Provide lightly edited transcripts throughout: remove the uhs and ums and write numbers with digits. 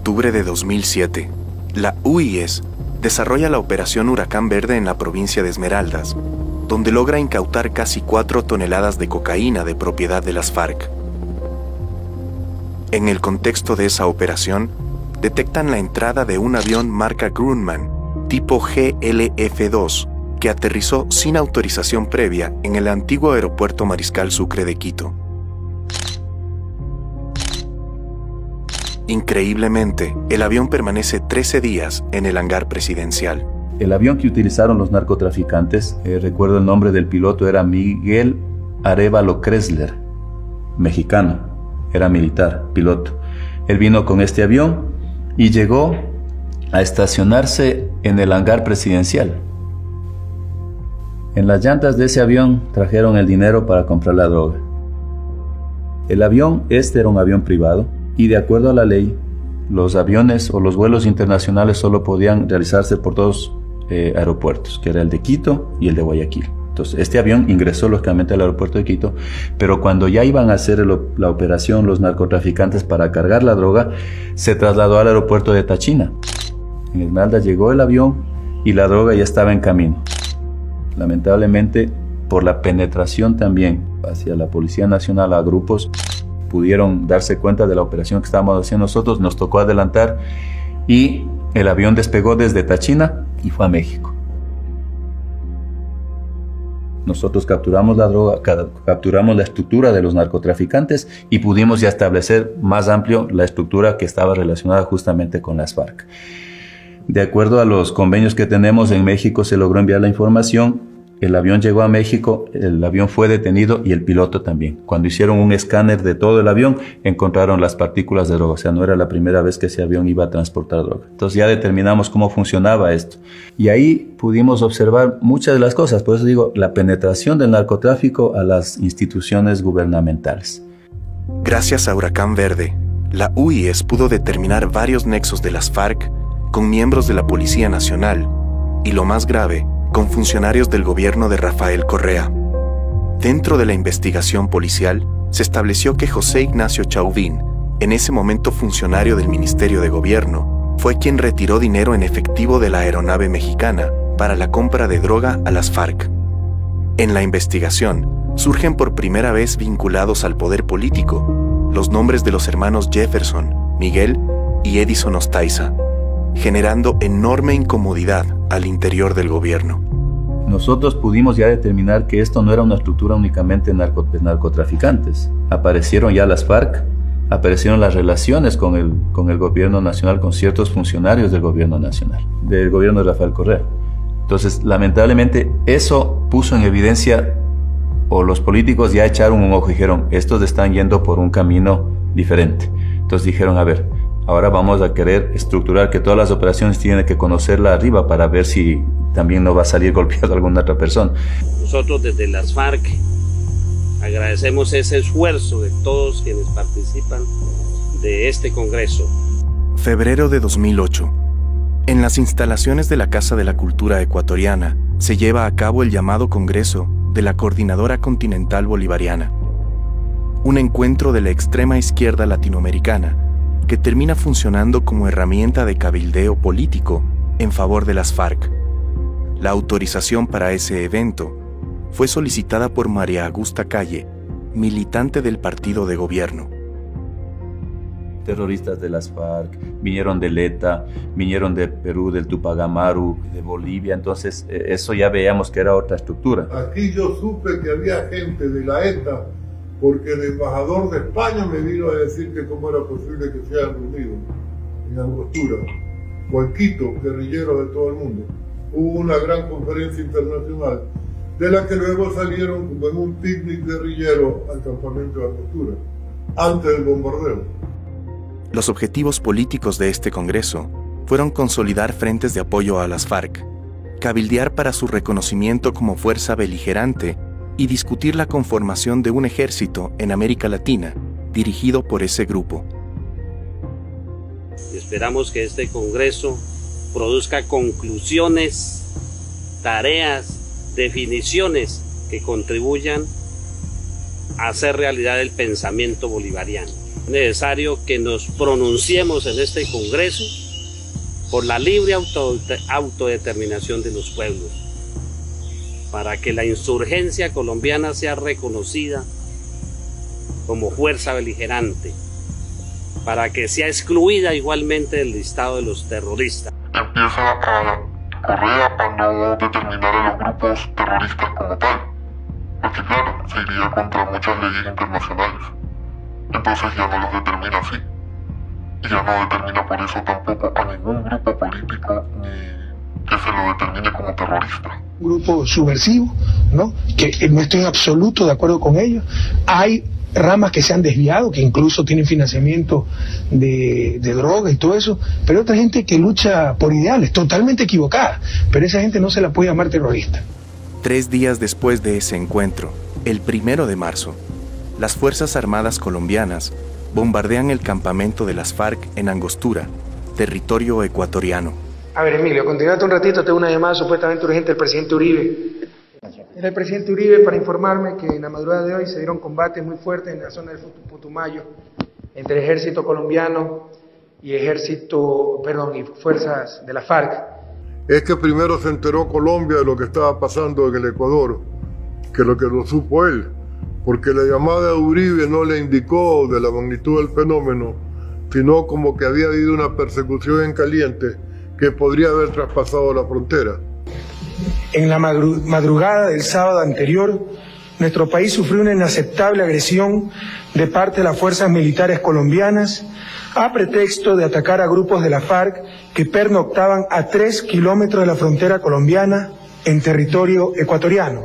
octubre de 2007, la UIS desarrolla la Operación Huracán Verde en la provincia de Esmeraldas, donde logra incautar casi 4 toneladas de cocaína de propiedad de las FARC. En el contexto de esa operación, detectan la entrada de un avión marca Grumman, tipo GLF-2, que aterrizó sin autorización previa en el antiguo aeropuerto Mariscal Sucre de Quito. Increíblemente, el avión permanece 13 días en el hangar presidencial. El avión que utilizaron los narcotraficantes, recuerdo el nombre del piloto, era Miguel Arévalo Kressler, mexicano, era militar, piloto. Él vino con este avión y llegó a estacionarse en el hangar presidencial. En las llantas de ese avión trajeron el dinero para comprar la droga. El avión, era un avión privado, y de acuerdo a la ley, los aviones o los vuelos internacionales solo podían realizarse por 2 aeropuertos, que era el de Quito y el de Guayaquil. Entonces, este avión ingresó lógicamente al aeropuerto de Quito, pero cuando ya iban a hacer la operación los narcotraficantes para cargar la droga, se trasladó al aeropuerto de Táchina. En Esmeraldas llegó el avión y la droga ya estaba en camino. Lamentablemente, por la penetración también hacia la Policía Nacional a grupos, pudieron darse cuenta de la operación que estábamos haciendo nosotros, nos tocó adelantar y el avión despegó desde Táchina y fue a México. Nosotros capturamos la droga, capturamos la estructura de los narcotraficantes y pudimos ya establecer más amplio la estructura que estaba relacionada justamente con las FARC. De acuerdo a los convenios que tenemos en México, se logró enviar la información. El avión llegó a México, el avión fue detenido y el piloto también. Cuando hicieron un escáner de todo el avión, encontraron las partículas de droga. O sea, no era la primera vez que ese avión iba a transportar droga. Entonces ya determinamos cómo funcionaba esto. Y ahí pudimos observar muchas de las cosas. Por eso digo, la penetración del narcotráfico a las instituciones gubernamentales. Gracias a Huracán Verde, la UIS pudo determinar varios nexos de las FARC con miembros de la Policía Nacional y, lo más grave, con funcionarios del gobierno de Rafael Correa. Dentro de la investigación policial, se estableció que José Ignacio Chauvin, en ese momento funcionario del Ministerio de Gobierno, fue quien retiró dinero en efectivo de la aeronave mexicana para la compra de droga a las FARC. En la investigación, surgen por primera vez vinculados al poder político los nombres de los hermanos Jefferson, Miguel y Edison Ostaiza, generando enorme incomodidad al interior del gobierno. Nosotros pudimos ya determinar que esto no era una estructura únicamente de narcotraficantes. Aparecieron ya las FARC, aparecieron las relaciones con el gobierno nacional, con ciertos funcionarios del gobierno nacional, del gobierno de Rafael Correa. Entonces, lamentablemente, eso puso en evidencia, o los políticos ya echaron un ojo y dijeron, estos están yendo por un camino diferente. Entonces dijeron, a ver, ahora vamos a querer estructurar que todas las operaciones tienen que conocerla arriba para ver si también no va a salir golpeado alguna otra persona. Nosotros desde las FARC agradecemos ese esfuerzo de todos quienes participan de este Congreso. Febrero de 2008. En las instalaciones de la Casa de la Cultura Ecuatoriana se lleva a cabo el llamado Congreso de la Coordinadora Continental Bolivariana, un encuentro de la extrema izquierda latinoamericana que termina funcionando como herramienta de cabildeo político en favor de las FARC. La autorización para ese evento fue solicitada por María Augusta Calle, militante del partido de gobierno. Terroristas de las FARC, vinieron de ETA, vinieron de Perú, del Tupac Amaru, de Bolivia, entonces eso ya veíamos que era otra estructura. Aquí yo supe que había gente de la ETA porque el embajador de España me vino a decir que cómo era posible que se hayan reunido en Angostura, o en Quito, guerrilleros de todo el mundo. Hubo una gran conferencia internacional, de la que luego salieron como en un picnic guerrillero al campamento de Angostura, antes del bombardeo. Los objetivos políticos de este Congreso fueron consolidar frentes de apoyo a las FARC, cabildear para su reconocimiento como fuerza beligerante y discutir la conformación de un ejército en América Latina dirigido por ese grupo. Esperamos que este Congreso produzca conclusiones, tareas, definiciones que contribuyan a hacer realidad el pensamiento bolivariano. Es necesario que nos pronunciemos en este Congreso por la libre autodeterminación de los pueblos, para que la insurgencia colombiana sea reconocida como fuerza beligerante, para que sea excluida igualmente del listado de los terroristas. Empieza a Correa a no determinar a los grupos terroristas como tal, porque claro, se iría contra muchas leyes internacionales. Entonces ya no los determina así. Y ya no determina por eso tampoco a ningún grupo político ni que se lo determine como terrorista. Un grupo subversivo, ¿no? Que no estoy en absoluto de acuerdo con ellos. Hay ramas que se han desviado, que incluso tienen financiamiento de droga y todo eso, pero hay otra gente que lucha por ideales, totalmente equivocada, pero esa gente no se la puede llamar terrorista. 3 días después de ese encuentro, el 1 de marzo, las Fuerzas Armadas colombianas bombardean el campamento de las FARC en Angostura, territorio ecuatoriano. A ver, Emilio, continuate un ratito, tengo una llamada supuestamente urgente del presidente Uribe. Era el presidente Uribe para informarme que en la madrugada de hoy se dieron combates muy fuertes en la zona del Putumayo entre el ejército colombiano y fuerzas de la FARC. Es que primero se enteró Colombia de lo que estaba pasando en el Ecuador, que lo supo él, porque la llamada de Uribe no le indicó de la magnitud del fenómeno, sino como que había habido una persecución en caliente que podría haber traspasado la frontera. En la madrugada del sábado anterior, nuestro país sufrió una inaceptable agresión de parte de las fuerzas militares colombianas a pretexto de atacar a grupos de la FARC que pernoctaban a 3 kilómetros de la frontera colombiana en territorio ecuatoriano.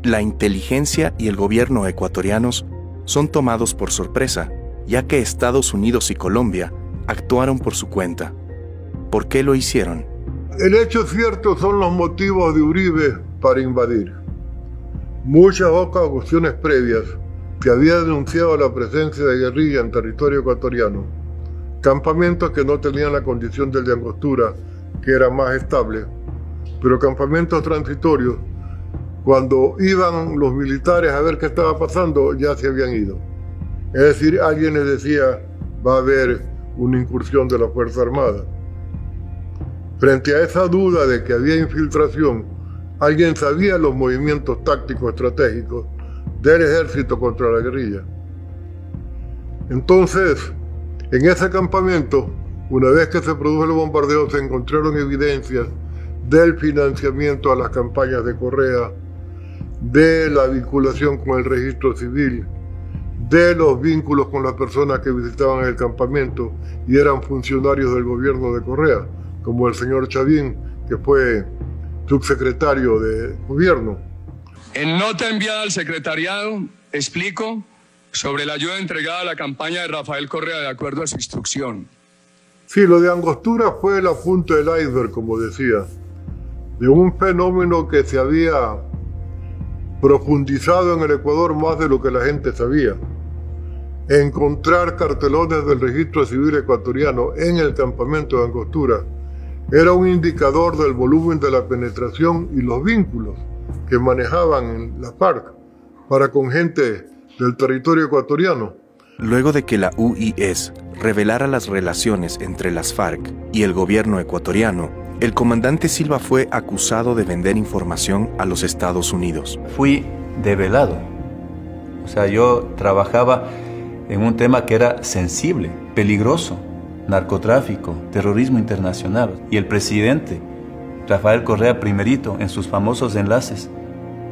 La inteligencia y el gobierno ecuatorianos son tomados por sorpresa, ya que Estados Unidos y Colombia actuaron por su cuenta. ¿Por qué lo hicieron? El hecho cierto son los motivos de Uribe para invadir. Muchas ocasiones previas que había denunciado la presencia de guerrilla en territorio ecuatoriano, campamentos que no tenían la condición del de Angostura, que era más estable, pero campamentos transitorios, cuando iban los militares a ver qué estaba pasando, ya se habían ido. Es decir, alguien les decía, va a haber una incursión de la Fuerza Armada. Frente a esa duda de que había infiltración, alguien sabía los movimientos tácticos estratégicos del ejército contra la guerrilla. Entonces, en ese campamento, una vez que se produjo el bombardeo, se encontraron evidencias del financiamiento a las campañas de Correa, de la vinculación con el registro civil, de los vínculos con las personas que visitaban el campamento y eran funcionarios del gobierno de Correa, como el señor Chavín, que fue subsecretario de gobierno. En nota enviada al secretariado, explico sobre la ayuda entregada a la campaña de Rafael Correa de acuerdo a su instrucción. Sí, lo de Angostura fue la punta del iceberg, como decía, de un fenómeno que se había profundizado en el Ecuador más de lo que la gente sabía. Encontrar cartelones del registro civil ecuatoriano en el campamento de Angostura era un indicador del volumen de la penetración y los vínculos que manejaban en la FARC para con gente del territorio ecuatoriano. Luego de que la UIS revelara las relaciones entre las FARC y el gobierno ecuatoriano, el comandante Silva fue acusado de vender información a los Estados Unidos. Fui develado. O sea, yo trabajaba en un tema que era sensible, peligroso, narcotráfico, terrorismo internacional. Y el presidente, Rafael Correa primerito, en sus famosos enlaces,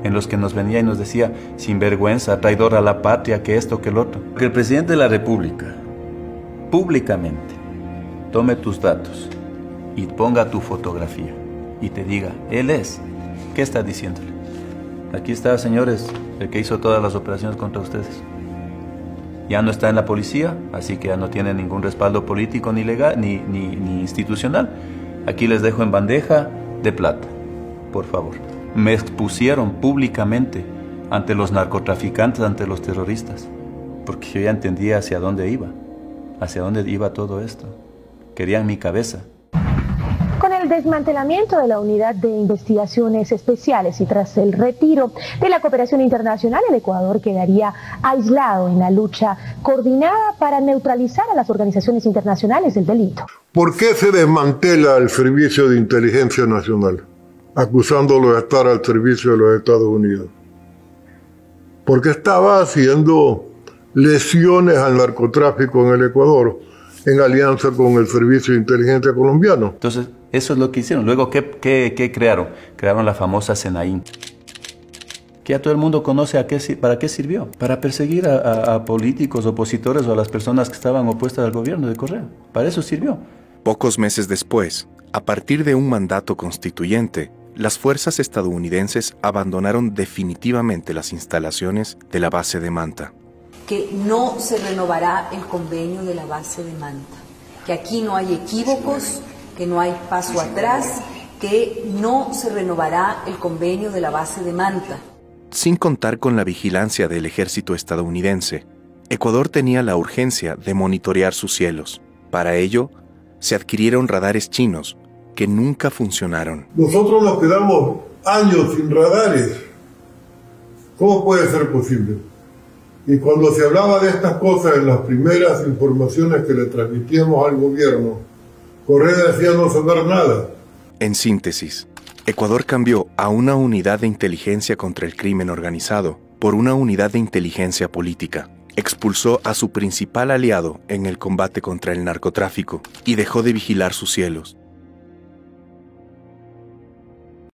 en los que nos venía y nos decía, sinvergüenza, traidor a la patria, que esto, que el otro. Que el presidente de la República, públicamente, tome tus datos y ponga tu fotografía y te diga, él es, ¿qué está diciéndole? Aquí está, señores, el que hizo todas las operaciones contra ustedes. Ya no está en la policía, así que ya no tiene ningún respaldo político ni legal ni institucional. Aquí les dejo en bandeja de plata, por favor. Me expusieron públicamente ante los narcotraficantes, ante los terroristas, porque yo ya entendía hacia dónde iba todo esto. Querían mi cabeza. Con el el desmantelamiento de la Unidad de Investigaciones Especiales y tras el retiro de la cooperación internacional, el Ecuador quedaría aislado en la lucha coordinada para neutralizar a las organizaciones internacionales del delito. ¿Por qué se desmantela el Servicio de Inteligencia Nacional, acusándolo de estar al servicio de los Estados Unidos? Porque estaba haciendo lesiones al narcotráfico en el Ecuador, en alianza con el Servicio de Inteligencia colombiano. Entonces, eso es lo que hicieron. Luego, ¿qué crearon? Crearon la famosa SENAIN, que ya todo el mundo conoce para qué sirvió. Para perseguir a políticos, opositores o a las personas que estaban opuestas al gobierno de Correa. Para eso sirvió. Pocos meses después, a partir de un mandato constituyente, las fuerzas estadounidenses abandonaron definitivamente las instalaciones de la base de Manta. Que no se renovará el convenio de la base de Manta, que aquí no hay equívocos, que no hay paso atrás, que no se renovará el convenio de la base de Manta. Sin contar con la vigilancia del ejército estadounidense, Ecuador tenía la urgencia de monitorear sus cielos. Para ello, se adquirieron radares chinos que nunca funcionaron. Nosotros nos quedamos años sin radares. ¿Cómo puede ser posible? Y cuando se hablaba de estas cosas en las primeras informaciones que le transmitíamos al gobierno, Correa decía no saber nada. En síntesis, Ecuador cambió a una unidad de inteligencia contra el crimen organizado por una unidad de inteligencia política. Expulsó a su principal aliado en el combate contra el narcotráfico y dejó de vigilar sus cielos.